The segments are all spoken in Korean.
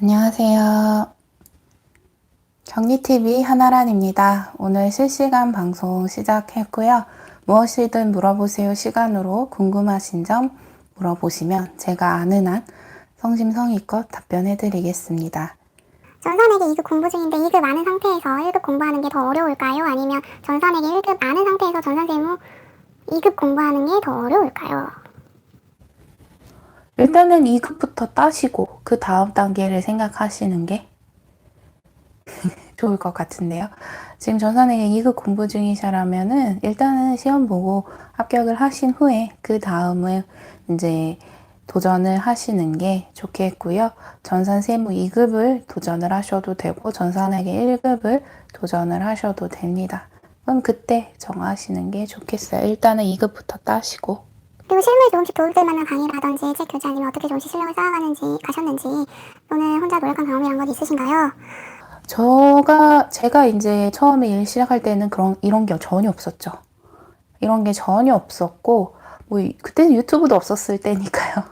안녕하세요. 경리TV 한아란입니다. 오늘 실시간 방송 시작했고요. 무엇이든 물어보세요 시간으로 궁금하신 점 물어보시면 제가 아는 한 성심성의껏 답변해드리겠습니다. 전산회계 2급 공부 중인데 2급 아는 상태에서 1급 공부하는 게 더 어려울까요? 아니면 전산회계 1급 아는 상태에서 전산세무 2급 공부하는 게 더 어려울까요? 일단은 2급부터 따시고 그 다음 단계를 생각하시는 게 좋을 것 같은데요. 지금 전산회계 2급 공부 중이시라면은 일단은 시험 보고 합격을 하신 후에 그 다음을 이제 도전을 하시는 게 좋겠고요. 전산세무 2급을 도전을 하셔도 되고 전산회계 1급을 도전을 하셔도 됩니다. 그럼 그때 정하시는 게 좋겠어요. 일단은 2급부터 따시고. 그리고 실무에 조금씩 도울 될 만한 강의라든지 책 교재 아니면 어떻게 조금씩 실력을 쌓아가는지 가셨는지 또는 혼자 노력한 경험이란 건 있으신가요? 제가 이제 처음에 일 시작할 때는 이런 게 전혀 없었죠. 이런 게 전혀 없었고, 그때는 유튜브도 없었을 때니까요.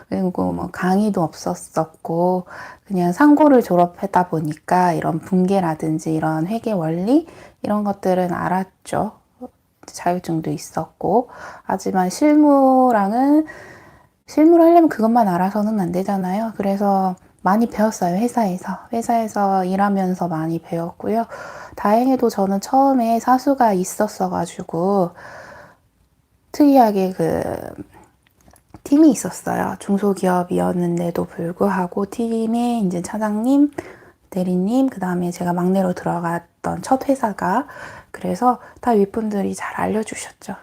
그리고 뭐 강의도 없었었고, 그냥 상고를 졸업하다 보니까 이런 분계라든지 이런 회계 원리, 이런 것들은 알았죠. 자격증도 있었고. 하지만 실무를 하려면 그것만 알아서는 안 되잖아요. 그래서 많이 배웠어요, 회사에서 일하면서 많이 배웠고요. 다행히도 저는 처음에 사수가 있었어가지고, 특이하게 팀이 있었어요. 중소기업이었는데도 불구하고 팀에 이제 차장님, 대리님, 그 다음에 제가 막내로 들어갔던 첫 회사가, 그래서 다 윗분들이 잘 알려주셨죠.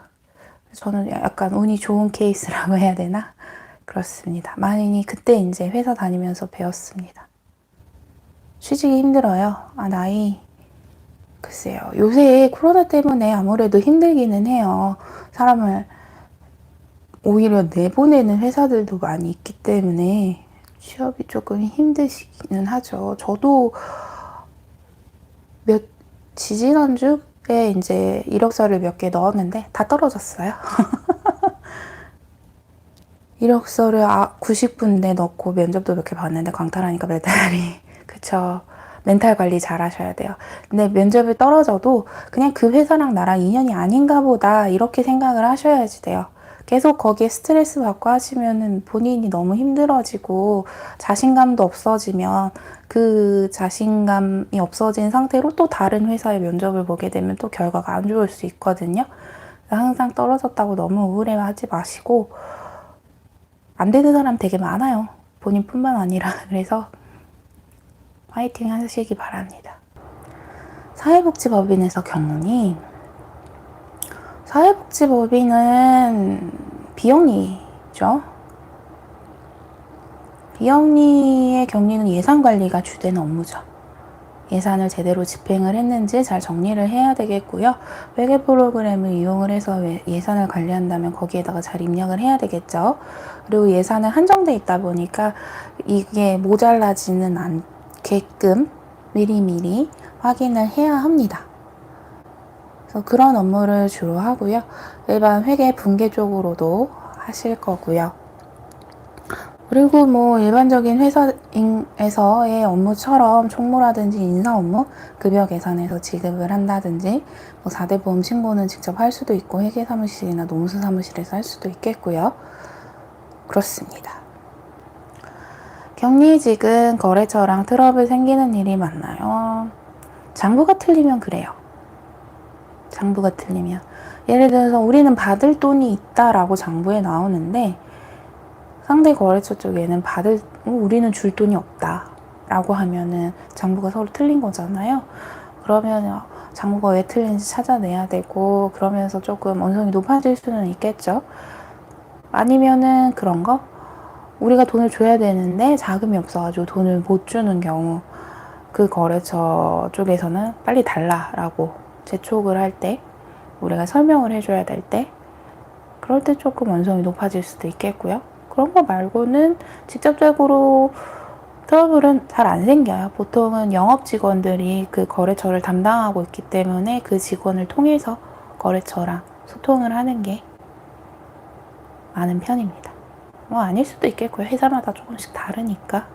저는 약간 운이 좋은 케이스라고 해야 되나? 그렇습니다. 많이 그때 이제 회사 다니면서 배웠습니다. 취직이 힘들어요. 글쎄요. 요새 코로나 때문에 아무래도 힘들기는 해요. 사람을 오히려 내보내는 회사들도 많이 있기 때문에 취업이 조금 힘드시기는 하죠. 저도 지지난주에 이제 이력서를 몇 개 넣었는데 다 떨어졌어요. 이력서를 90분대 넣고 면접도 몇 개 봤는데 광탈하니까 멘탈이 그쵸. 멘탈 관리 잘 하셔야 돼요. 근데 면접을 떨어져도 그냥 그 회사랑 나랑 인연이 아닌가 보다 이렇게 생각을 하셔야지 돼요. 계속 거기에 스트레스 받고 하시면은 본인이 너무 힘들어지고 자신감도 없어지면 그 자신감이 없어진 상태로 또 다른 회사에 면접을 보게 되면 또 결과가 안 좋을 수 있거든요. 항상 떨어졌다고 너무 우울해하지 마시고 안 되는 사람 되게 많아요. 본인뿐만 아니라. 그래서 화이팅 하시기 바랍니다. 사회복지법인에서 경론이 사회복지법인은 비영리죠. 비영리의 경리는 예산관리가 주된 업무죠. 예산을 제대로 집행을 했는지 잘 정리를 해야 되겠고요. 회계 프로그램을 이용을 해서 예산을 관리한다면 거기에다가 잘 입력을 해야 되겠죠. 그리고 예산은 한정돼 있다 보니까 이게 모자라지는 않게끔 미리미리 확인을 해야 합니다. 그래서 그런 업무를 주로 하고요. 일반 회계 분계 쪽으로도 하실 거고요. 그리고 뭐 일반적인 회사에서의 업무처럼 총무라든지 인사 업무, 급여 계산해서 지급을 한다든지 뭐 4대 보험 신고는 직접 할 수도 있고 회계사무실이나 농수사무실에서 할 수도 있겠고요. 그렇습니다. 경리직은 거래처랑 트러블 생기는 일이 많나요? 장부가 틀리면 그래요. 장부가 틀리면 예를 들어서 우리는 받을 돈이 있다라고 장부에 나오는데 상대 거래처 쪽에는 우리는 줄 돈이 없다 라고 하면은 장부가 서로 틀린 거잖아요. 그러면 장부가 왜 틀린지 찾아내야 되고 그러면서 조금 언성이 높아질 수는 있겠죠. 아니면은 그런 거 우리가 돈을 줘야 되는데 자금이 없어가지고 돈을 못 주는 경우 그 거래처 쪽에서는 빨리 달라라고 재촉을 할 때 우리가 설명을 해줘야 될 때 그럴 때 조금 언성이 높아질 수도 있겠고요. 그런 거 말고는 직접적으로 트러블은 잘 안 생겨요. 보통은 영업 직원들이 그 거래처를 담당하고 있기 때문에 그 직원을 통해서 거래처랑 소통을 하는 게 많은 편입니다. 뭐 아닐 수도 있겠고요. 회사마다 조금씩 다르니까.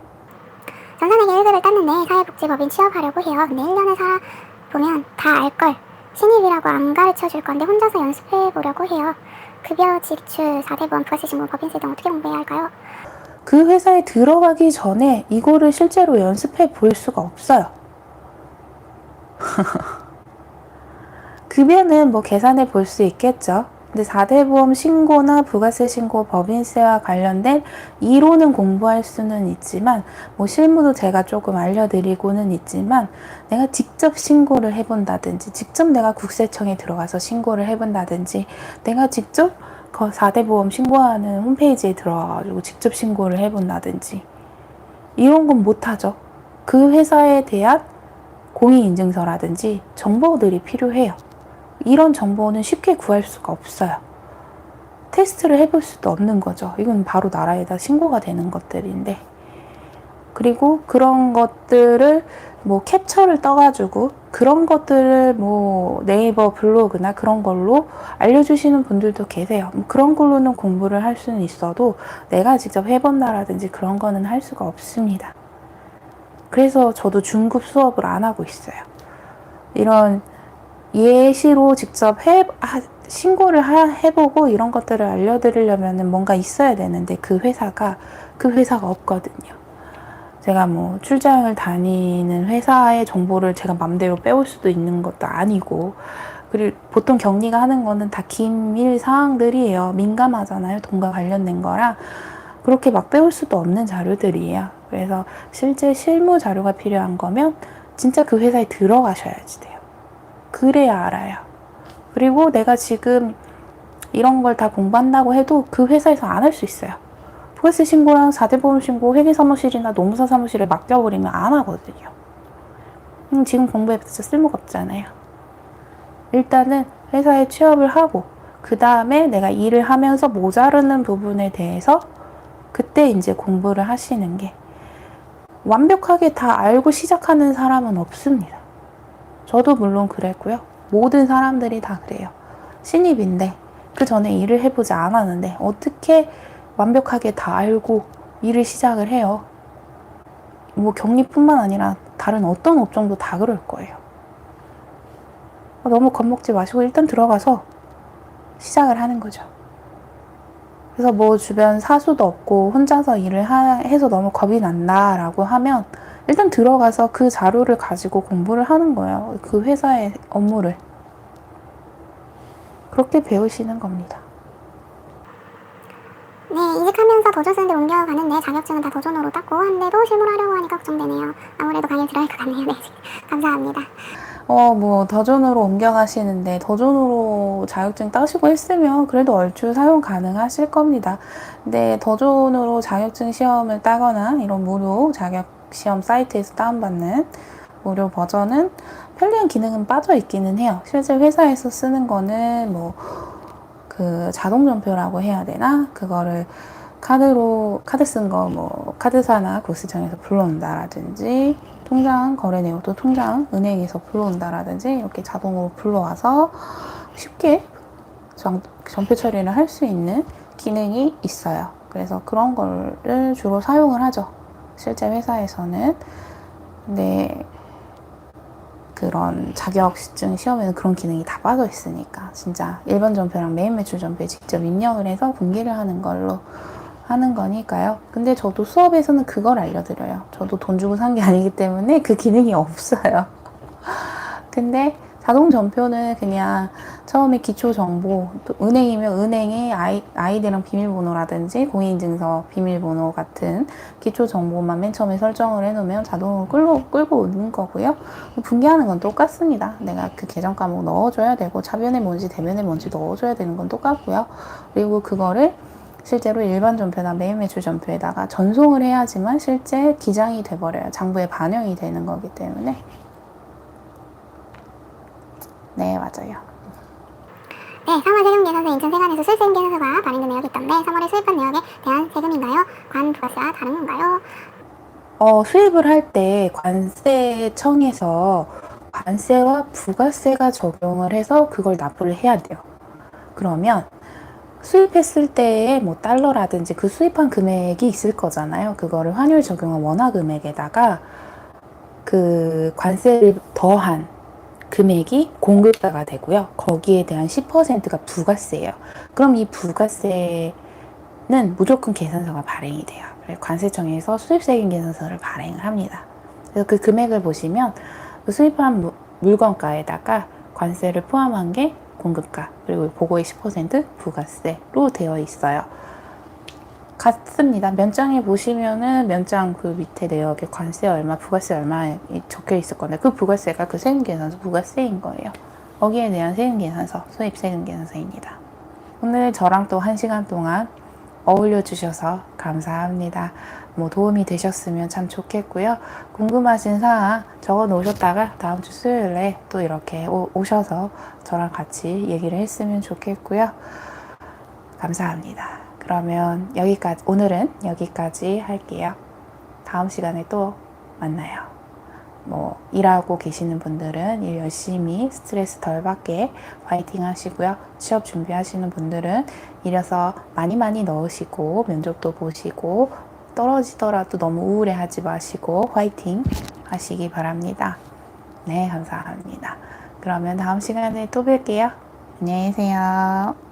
전산회계 1급을 땄는데 사회복지법인 취업하려고 해요. 근데 1년을 살아보면 다 알걸. 신입이라고 안 가르쳐줄 건데 혼자서 연습해보려고 해요. 급여, 지출, 4대 보험, 부가세 신고, 법인세 등 어떻게 공부해야 할까요? 그 회사에 들어가기 전에 이거를 실제로 연습해 볼 수가 없어요. 급여는 뭐 계산해 볼 수 있겠죠. 근데 4대 보험 신고나 부가세 신고, 법인세와 관련된 이론은 공부할 수는 있지만 뭐 실무도 제가 조금 알려드리고는 있지만 내가 직접 신고를 해본다든지 직접 내가 국세청에 들어가서 신고를 해본다든지 내가 직접 4대 보험 신고하는 홈페이지에 들어가가지고 직접 신고를 해본다든지 이런 건 못하죠. 그 회사에 대한 공인인증서라든지 정보들이 필요해요. 이런 정보는 쉽게 구할 수가 없어요. 테스트를 해볼 수도 없는 거죠. 이건 바로 나라에다 신고가 되는 것들인데. 그리고 그런 것들을 뭐 캡처를 떠가지고 그런 것들을 뭐 네이버 블로그나 그런 걸로 알려주시는 분들도 계세요. 뭐 그런 걸로는 공부를 할 수는 있어도 내가 직접 해본다라든지 그런 거는 할 수가 없습니다. 그래서 저도 중급 수업을 안 하고 있어요. 이런 예시로 직접 신고를 해보고 이런 것들을 알려드리려면 뭔가 있어야 되는데 그 회사가 없거든요. 제가 뭐 출장을 다니는 회사의 정보를 제가 맘대로 빼올 수도 있는 것도 아니고, 그리고 보통 격리가 하는 거는 다 기밀 사항들이에요. 민감하잖아요. 돈과 관련된 거라. 그렇게 막 빼올 수도 없는 자료들이에요. 그래서 실제 실무 자료가 필요한 거면 진짜 그 회사에 들어가셔야지 돼요. 그래야 알아요. 그리고 내가 지금 이런 걸 다 공부한다고 해도 그 회사에서 안 할 수 있어요. 부가세 신고랑 4대 보험 신고 회계사무실이나 노무사 사무실에 맡겨버리면 안 하거든요. 지금 공부해봤자 쓸모가 없잖아요. 일단은 회사에 취업을 하고 그 다음에 내가 일을 하면서 모자르는 부분에 대해서 그때 이제 공부를 하시는 게, 완벽하게 다 알고 시작하는 사람은 없습니다. 저도 물론 그랬고요. 모든 사람들이 다 그래요. 신입인데 그 전에 일을 해보지 않았는데 어떻게 완벽하게 다 알고 일을 시작을 해요. 뭐 격리뿐만 아니라 다른 어떤 업종도 다 그럴 거예요. 너무 겁먹지 마시고 일단 들어가서 시작을 하는 거죠. 그래서 뭐 주변 사수도 없고 혼자서 일을 해서 너무 겁이 난다라고 하면 일단 들어가서 그 자료를 가지고 공부를 하는 거예요. 그 회사의 업무를. 그렇게 배우시는 겁니다. 네, 이직하면서 도전 쓰는데 옮겨가는데 자격증은 다 도전으로 땄고 한데도 실무를 하려고 하니까 걱정되네요. 아무래도 강의를 들어야 할 것 같네요. 네, 감사합니다. 뭐 더존으로 옮겨가시는데 더존으로 자격증 따시고 했으면 그래도 얼추 사용 가능하실 겁니다. 근데 더존으로 자격증 시험을 따거나 이런 무료 자격 시험 사이트에서 다운받는 무료 버전은 편리한 기능은 빠져 있기는 해요. 실제 회사에서 쓰는 거는 뭐 그 자동 전표라고 해야 되나? 그거를 카드 쓴 거 뭐 카드사나 국세청에서 불러온다라든지, 통장 거래 내역도 통장 은행에서 불러온다라든지 이렇게 자동으로 불러와서 쉽게 전표 처리를 할 수 있는 기능이 있어요. 그래서 그런 거를 주로 사용을 하죠. 실제 회사에서는. 근데 그런 자격증 시험에는 그런 기능이 다 빠져 있으니까 진짜 일반 전표랑 메인 매출 전표에 직접 입력을 해서 공개를 하는 걸로 하는 거니까요. 근데 저도 수업에서는 그걸 알려드려요. 저도 돈 주고 산 게 아니기 때문에 그 기능이 없어요. 근데 자동 전표는 그냥 처음에 기초 정보, 은행이면 은행의 아이디랑 비밀번호라든지 공인인증서 비밀번호 같은 기초 정보만 맨 처음에 설정을 해놓으면 자동으로 끌고 오는 거고요. 분개하는 건 똑같습니다. 내가 그 계정 과목 넣어줘야 되고 차변에 뭔지 대변에 뭔지 넣어줘야 되는 건 똑같고요. 그리고 그거를 실제로 일반 전표나 메인 매출 전표에다가 전송을 해야지만 실제 기장이 돼버려요. 장부에 반영이 되는 거기 때문에. 네, 맞아요. 네, 3월 세금계산서 인천 세관에서 수입세금계산서가 발행된 내역이 있던데 3월에 수입한 내역에 대한 세금인가요? 관부가세와 다른 건가요? 수입을 할 때 관세청에서 관세와 부가세가 적용을 해서 그걸 납부를 해야 돼요. 그러면 수입했을 때의 뭐 달러라든지 그 수입한 금액이 있을 거잖아요. 그거를 환율 적용한 원화 금액에다가 그 관세를 더한 금액이 공급가가 되고요. 거기에 대한 10%가 부가세예요. 그럼 이 부가세는 무조건 계산서가 발행이 돼요. 관세청에서 수입세액 계산서를 발행을 합니다. 그래서 그 금액을 보시면 그 수입한 물건가에다가 관세를 포함한 게 공급가, 그리고 그거의 10% 부가세로 되어 있어요. 같습니다. 면장에 보시면은 면장 그 밑에 내역에 관세 얼마, 부가세 얼마 적혀 있을 건데 그 부가세가 그 세금계산서 부가세인 거예요. 거기에 대한 세금계산서, 수입세금계산서입니다. 오늘 저랑 또 1시간 동안 어울려 주셔서 감사합니다. 뭐 도움이 되셨으면 참 좋겠고요. 궁금하신 사항 적어 놓으셨다가 다음 주 수요일에 또 이렇게 오셔서 저랑 같이 얘기를 했으면 좋겠고요. 감사합니다. 그러면 여기까지, 오늘은 여기까지 할게요. 다음 시간에 또 만나요. 뭐 일하고 계시는 분들은 일 열심히 스트레스 덜 받게 파이팅 하시고요. 취업 준비하시는 분들은 일해서 많이 넣으시고 면접도 보시고 떨어지더라도 너무 우울해하지 마시고 파이팅 하시기 바랍니다. 네, 감사합니다. 그러면 다음 시간에 또 뵐게요. 안녕히 계세요.